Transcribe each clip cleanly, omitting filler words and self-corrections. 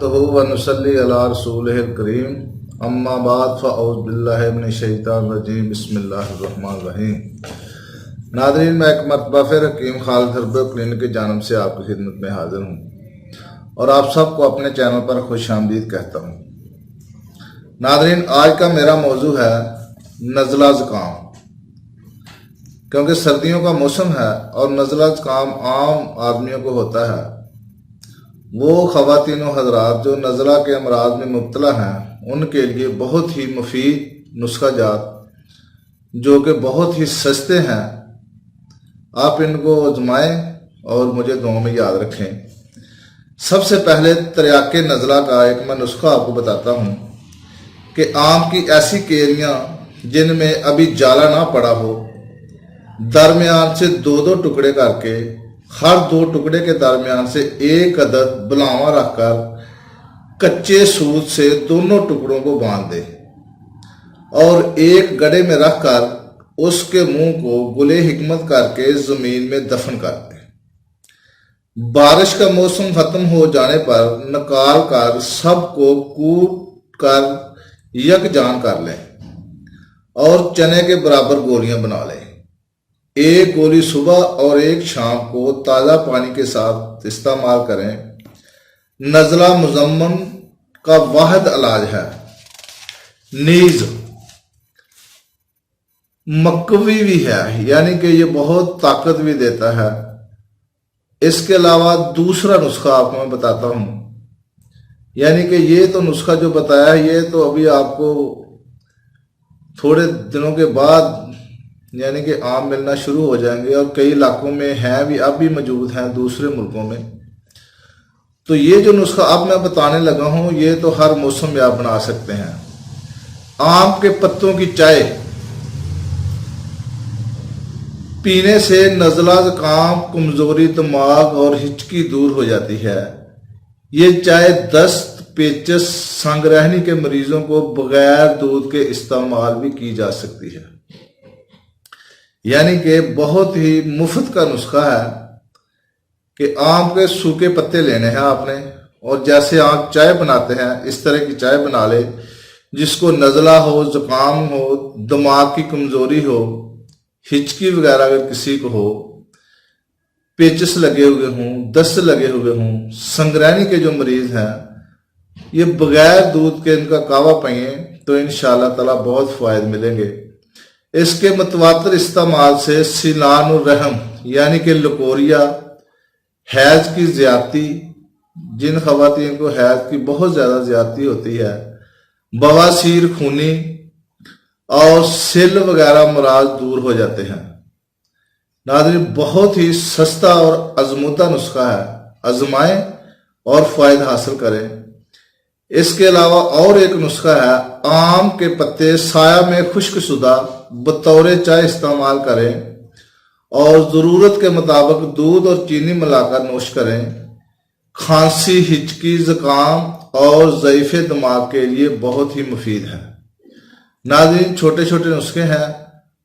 ونصلی علی رسولہ الکریم اما بعد فاعوذ باللہ من الشیطان الرجیم بسم اللہ الرحمن الرحیم۔ ناظرین، میں ایک مرتبہ پھر حکیم خالد ہربل کلینک کی جانب سے آپ کی خدمت میں حاضر ہوں اور آپ سب کو اپنے چینل پر خوش آمدید کہتا ہوں۔ ناظرین، آج کا میرا موضوع ہے نزلہ زکام، کیونکہ سردیوں کا موسم ہے اور نزلہ زکام عام آدمیوں کو ہوتا ہے۔ وہ خواتین و حضرات جو نزلہ کے امراض میں مبتلا ہیں ان کے لیے بہت ہی مفید نسخہ جات جو کہ بہت ہی سستے ہیں، آپ ان کو آزمائیں اور مجھے دعاؤں میں یاد رکھیں۔ سب سے پہلے تریاق نزلہ کا ایک میں نسخہ آپ کو بتاتا ہوں کہ آم کی ایسی کیریاں جن میں ابھی جالا نہ پڑا ہو، درمیان سے دو ٹکڑے کر کے ہر 2 ٹکڑے کے درمیان سے 1 عدد بلاواں رکھ کر کچے سوت سے دونوں ٹکڑوں کو باندھ دے اور ایک گڑھے میں رکھ کر اس کے منہ کو گلے حکمت کر کے زمین میں دفن کر دے۔ بارش کا موسم ختم ہو جانے پر نکال کر سب کو کوٹ کر یکجان کر لیں اور چنے کے برابر گولیاں بنا لیں۔ 1 گولی صبح اور 1 شام کو تازہ پانی کے ساتھ استعمال کریں۔ نزلہ مزمن کا واحد علاج ہے۔ نیز مقوی بھی ہے، یعنی کہ یہ بہت طاقت بھی دیتا ہے۔ اس کے علاوہ دوسرا نسخہ آپ کو میں بتاتا ہوں، یعنی کہ یہ تو نسخہ جو بتایا ہے یہ تو ابھی آپ کو تھوڑے دنوں کے بعد یعنی کہ عام ملنا شروع ہو جائیں گے اور کئی علاقوں میں ہیں بھی، اب بھی موجود ہیں دوسرے ملکوں میں۔ تو یہ جو نسخہ اب میں بتانے لگا ہوں یہ تو ہر موسم میں آپ بنا سکتے ہیں۔ آم کے پتوں کی چائے پینے سے نزلہ زکام، کمزوری، دماغ اور ہچکی دور ہو جاتی ہے۔ یہ چائے دست، پیچس، سنگ رہنی کے مریضوں کو بغیر دودھ کے استعمال بھی کی جا سکتی ہے، یعنی کہ بہت ہی مفت کا نسخہ ہے کہ آم کے سوکھے پتے لینے ہیں آپ نے اور جیسے آپ چائے بناتے ہیں اس طرح کی چائے بنا لے۔ جس کو نزلہ ہو، زکام ہو، دماغ کی کمزوری ہو، ہچکی وغیرہ اگر کسی کو ہو، پیچس لگے ہوئے ہوں، دست لگے ہوئے ہوں، سنگرینی کے جو مریض ہیں، یہ بغیر دودھ کے ان کا کہوہ پئیں تو انشاءاللہ تعالی بہت فوائد ملیں گے۔ اس کے متواتر استعمال سے سیلان الرحم یعنی کہ لکوریا، حیض کی زیادتی، جن خواتین کو حیض کی بہت زیادہ زیادتی ہوتی ہے، بواسیر خونی اور سل وغیرہ امراض دور ہو جاتے ہیں۔ ناظرین، بہت ہی سستا اور آزمودہ نسخہ ہے، آزمائیں اور فائد حاصل کریں۔ اس کے علاوہ اور ایک نسخہ ہے، آم کے پتے سایہ میں خشک شدہ بطور چائے استعمال کریں اور ضرورت کے مطابق دودھ اور چینی ملا کر نوش کریں۔ کھانسی، ہچکی، زکام اور ضعیف دماغ کے لیے بہت ہی مفید ہے۔ ناظرین، چھوٹے چھوٹے نسخے ہیں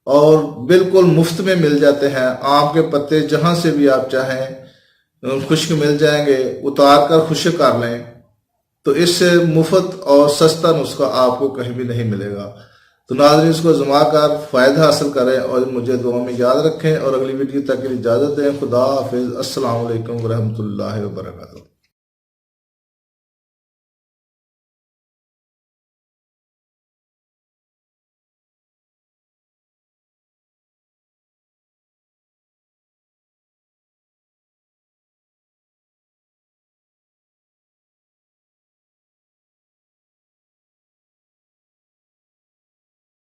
اور بالکل مفت میں مل جاتے ہیں۔ آم کے پتے جہاں سے بھی آپ چاہیں خشک مل جائیں گے، اتار کر خشک کر لیں، تو اس سے مفت اور سستا نسخہ آپ کو کہیں بھی نہیں ملے گا۔ تو ناظرین، اس کو آزما کر فائدہ حاصل کریں اور مجھے دعاؤں میں یاد رکھیں اور اگلی ویڈیو تک کے لیے اجازت دیں۔ خدا حافظ۔ السلام علیکم ورحمۃ اللہ وبرکاتہ۔